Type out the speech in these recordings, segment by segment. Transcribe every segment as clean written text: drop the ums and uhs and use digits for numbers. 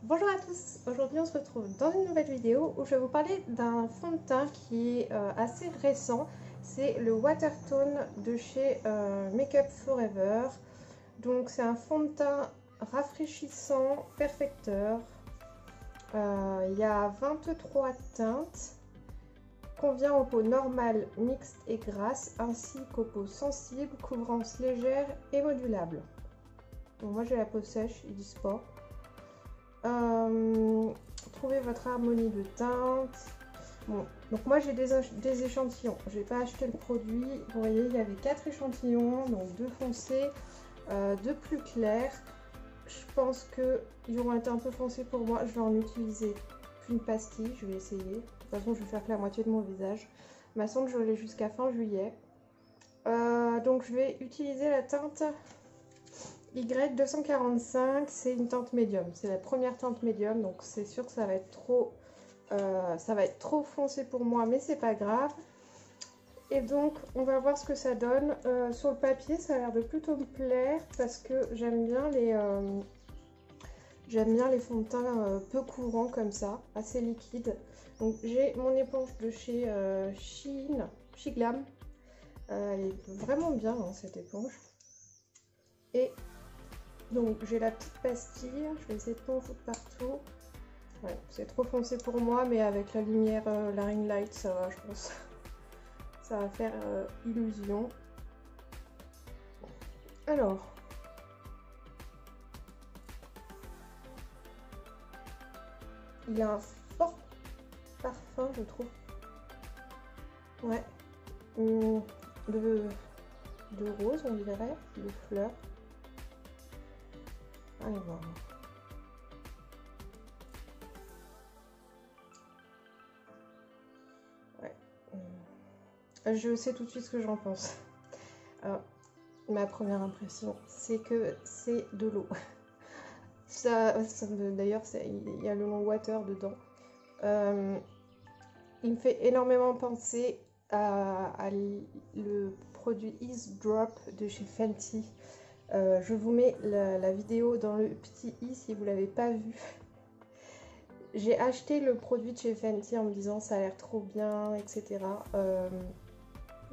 Bonjour à tous, aujourd'hui on se retrouve dans une nouvelle vidéo où je vais vous parler d'un fond de teint qui est assez récent. C'est le Watertone de chez Makeup Forever. Donc c'est un fond de teint rafraîchissant, perfecteur. Il y a 23 teintes. Convient aux peaux normales, mixtes et grasses ainsi qu'aux peaux sensibles, couvrance légère et modulable. Donc moi j'ai la peau sèche, ils disent pas. Trouvez votre harmonie de teinte. Bon, donc moi j'ai des échantillons. Je n'ai pas acheté le produit. Vous voyez, il y avait 4 échantillons, donc 2 foncés, 2 plus clairs. Je pense qu'ils vont être un peu foncés pour moi. Je vais en utiliser qu'une pastille. Je vais essayer. De toute façon, je vais faire que la moitié de mon visage. Ma sonde, je l'ai jusqu'à fin juillet. Donc je vais utiliser la teinte Y245, c'est une teinte médium, c'est la première teinte médium, donc c'est sûr que ça va être trop foncé pour moi, mais c'est pas grave. Et donc on va voir ce que ça donne. Sur le papier, ça a l'air de plutôt me plaire parce que j'aime bien les fonds de teint peu courants comme ça, assez liquides. Donc j'ai mon éponge de chez Shiglam. Elle est vraiment bien hein, cette éponge. Et donc j'ai la petite pastille, je vais essayer de pas en foutre partout. Ouais, c'est trop foncé pour moi, mais avec la lumière, la ring light, ça va, je pense. Ça va faire illusion. Alors. Il a un fort parfum, je trouve. Ouais. De rose, on dirait, de fleurs. Allez voir. Ouais. Je sais tout de suite ce que j'en pense. Alors, ma première impression, c'est que c'est de l'eau. D'ailleurs, il y a le nom water dedans. Il me fait énormément penser à le produit Ease Drop de chez Fenty. Je vous mets la vidéo dans le petit i si vous ne l'avez pas vu. J'ai acheté le produit de chez Fenty en me disant ça a l'air trop bien, etc.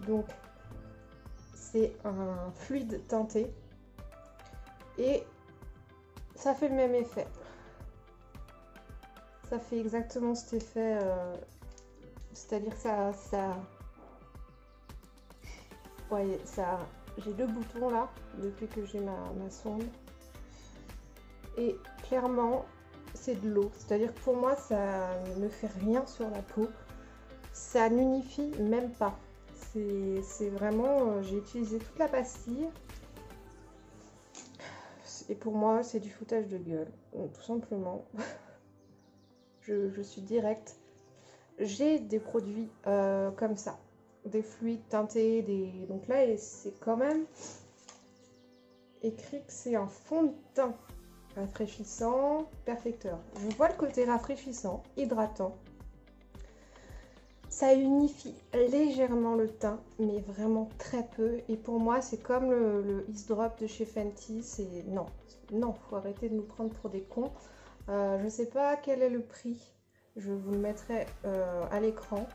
Donc c'est un fluide teinté et ça fait le même effet. Ça fait exactement cet effet, c'est-à-dire ça... Ouais, ça... J'ai 2 boutons là, depuis que j'ai ma sonde. Et clairement, c'est de l'eau. C'est-à-dire que pour moi, ça ne fait rien sur la peau. Ça n'unifie même pas. C'est vraiment... j'ai utilisé toute la pastille. Et pour moi, c'est du foutage de gueule. Donc, tout simplement. je suis directe. J'ai des produits comme ça. Des fluides teintés, donc là c'est quand même écrit que c'est un fond de teint rafraîchissant, perfecteur. Je vois le côté rafraîchissant, hydratant. Ça unifie légèrement le teint, mais vraiment très peu. Et pour moi, c'est comme le Ease Drop de chez Fenty. C'est non, faut arrêter de nous prendre pour des cons. Je sais pas quel est le prix. Je vous le mettrai à l'écran.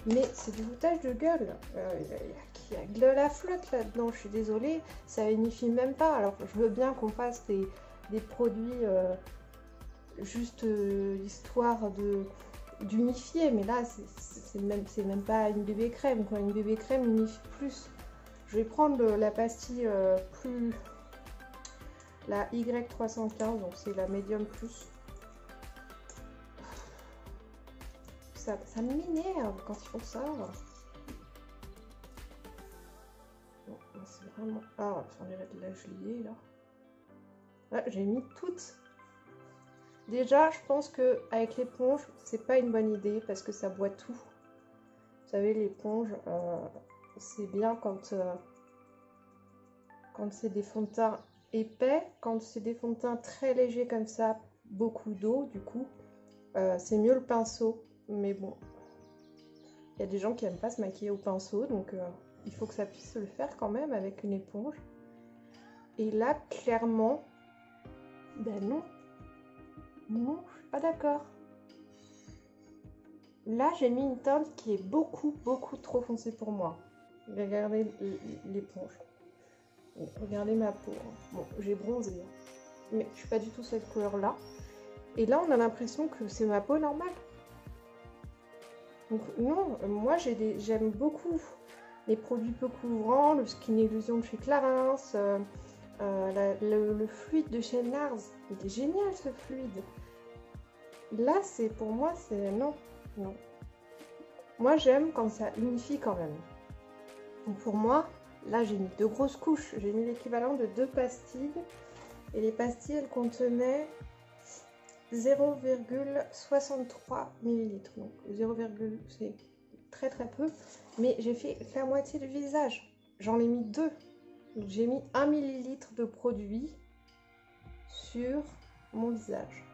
Mais c'est du foutage de gueule. Il y a de la flotte là-dedans, je suis désolée. Ça unifie même pas. Alors je veux bien qu'on fasse des produits juste histoire d'unifier. Mais là, c'est même pas une bébé crème. Quoi. Une bébé crème unifie plus. Je vais prendre la pastille plus... La Y315, donc c'est la médium plus. Ça m'énerve quand ils font ça. Bon, c'est vraiment... Ah, on dirait de la gelée là. Là, j'ai mis toutes. Déjà, je pense que avec l'éponge, c'est pas une bonne idée parce que ça boit tout. Vous savez, l'éponge, c'est bien quand c'est des fonds de teint épais. Quand c'est des fonds de teint très légers comme ça, beaucoup d'eau, du coup, c'est mieux le pinceau. Mais bon, il y a des gens qui n'aiment pas se maquiller au pinceau, donc il faut que ça puisse se le faire quand même avec une éponge. Et là, clairement, ben non. Non, je suis pas d'accord. Là, j'ai mis une teinte qui est beaucoup trop foncée pour moi. Regardez l'éponge. Regardez ma peau. Bon, j'ai bronzé, mais je suis pas du tout cette couleur-là. Et là, on a l'impression que c'est ma peau normale. Donc non, moi j'aime beaucoup les produits peu couvrants, le Skin Illusion de chez Clarins, le fluide de chez Nars. Il est génial ce fluide. Là, c'est pour moi, c'est non. Moi, j'aime quand ça unifie quand même. Donc pour moi, là, j'ai mis 2 grosses couches. J'ai mis l'équivalent de 2 pastilles. Et les pastilles, elles contenaient 0,63 ml. Donc 0, c'est très peu. Mais j'ai fait la moitié du visage. J'en ai mis 2. Donc j'ai mis 1 ml de produit sur mon visage.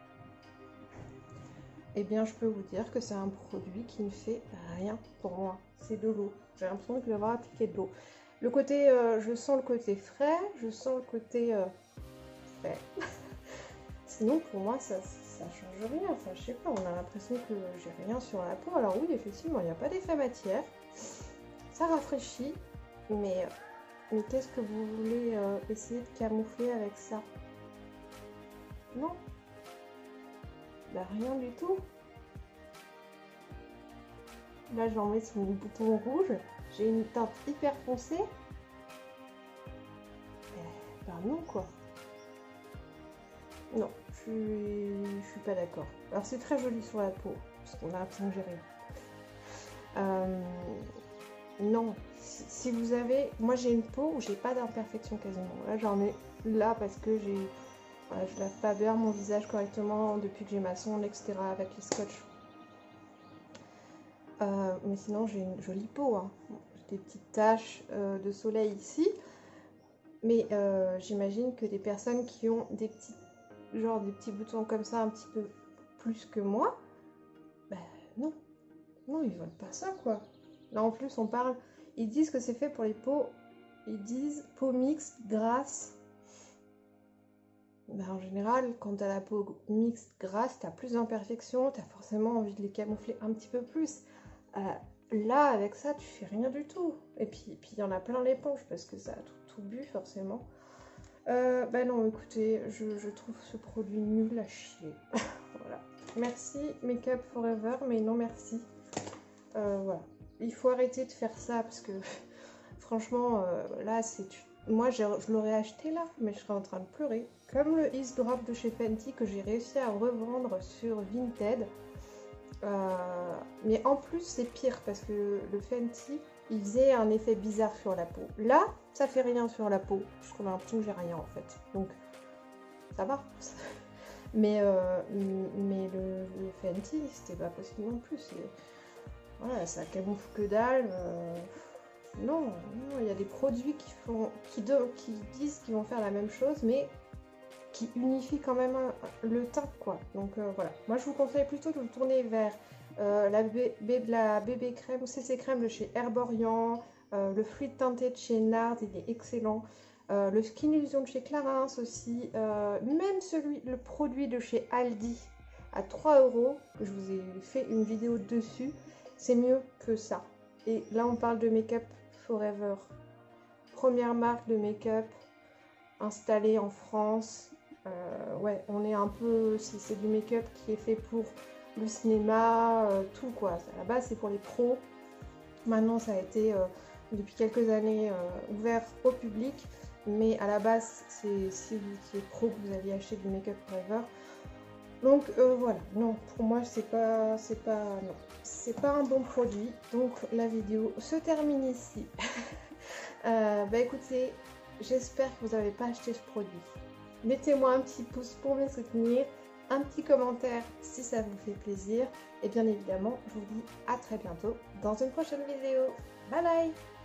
Eh bien, je peux vous dire que c'est un produit qui ne fait rien pour moi. C'est de l'eau. J'ai l'impression que je vais avoir appliqué de l'eau. Le côté, je sens le côté frais, je sens le côté frais. Sinon, pour moi, ça change rien. Enfin, je sais pas, on a l'impression que j'ai rien sur la peau. Alors oui, effectivement, il n'y a pas d'effet matière. Ça rafraîchit, mais qu'est-ce que vous voulez essayer de camoufler avec ça? Non. Bah, rien du tout. Là, j'en mets sur mon bouton rouge. J'ai une teinte hyper foncée. Bah non, quoi. Non, je suis pas d'accord. Alors, c'est très joli sur la peau, parce qu'on a l'impression que j'ai rien. Non, si vous avez... Moi, j'ai une peau où j'ai pas d'imperfection quasiment. Là, j'en ai là parce que j'ai... Voilà, je lave pas bien mon visage correctement depuis que j'ai ma sonde, etc. avec les scotch. Mais sinon, j'ai une jolie peau. Hein. J'ai des petites taches de soleil ici. Mais j'imagine que des personnes qui ont des petits boutons comme ça, un petit peu plus que moi, ben non. Non, ils veulent pas ça, quoi. Là, en plus, on parle... Ils disent que c'est fait pour les peaux... Ils disent peau mixte, grasse... Ben, en général, quand tu as la peau mixte, grasse, tu as plus d'imperfections, tu as forcément envie de les camoufler un petit peu plus. Là, avec ça, tu fais rien du tout. Et puis il y en a plein l'éponge parce que ça a tout bu, forcément. Ben non, écoutez, je trouve ce produit nul à chier. Voilà. Merci Make Up Forever, mais non merci. Voilà. Il faut arrêter de faire ça parce que, franchement, là, c'est... Moi, je l'aurais acheté là, mais je serais en train de pleurer. Comme le Ease Drop de chez Fenty que j'ai réussi à revendre sur Vinted. Mais en plus, c'est pire parce que le Fenty, il faisait un effet bizarre sur la peau. Là, ça fait rien sur la peau. Je trouve l'impression que j'ai rien en fait. Donc, ça va. mais le Fenty, c'était pas possible non plus. Voilà, ça camoufle que dalle. Non, il y a des produits qui disent qu'ils vont faire la même chose, mais qui unifient quand même le teint, quoi. Donc voilà. Moi, je vous conseille plutôt de vous tourner vers la bébé crème ou CC crème de chez Herborian, le fluide teinté de chez Nars, il est excellent. Le Skin Illusion de chez Clarins aussi, même le produit de chez Aldi à 3 €, je vous ai fait une vidéo dessus, c'est mieux que ça. Et là, on parle de Make Up Forever, première marque de make-up installée en France. Ouais, on est un peu, c'est du make-up qui est fait pour le cinéma, tout quoi. À la base, c'est pour les pros. Maintenant, ça a été depuis quelques années ouvert au public, mais à la base, c'est si vous étiez pro que vous alliez acheter du Make Up Forever. Donc voilà, non, pour moi c'est pas un bon produit. Donc la vidéo se termine ici. Bah écoutez, j'espère que vous n'avez pas acheté ce produit. Mettez-moi un petit pouce pour me soutenir, un petit commentaire si ça vous fait plaisir. Et bien évidemment, je vous dis à très bientôt dans une prochaine vidéo. Bye bye!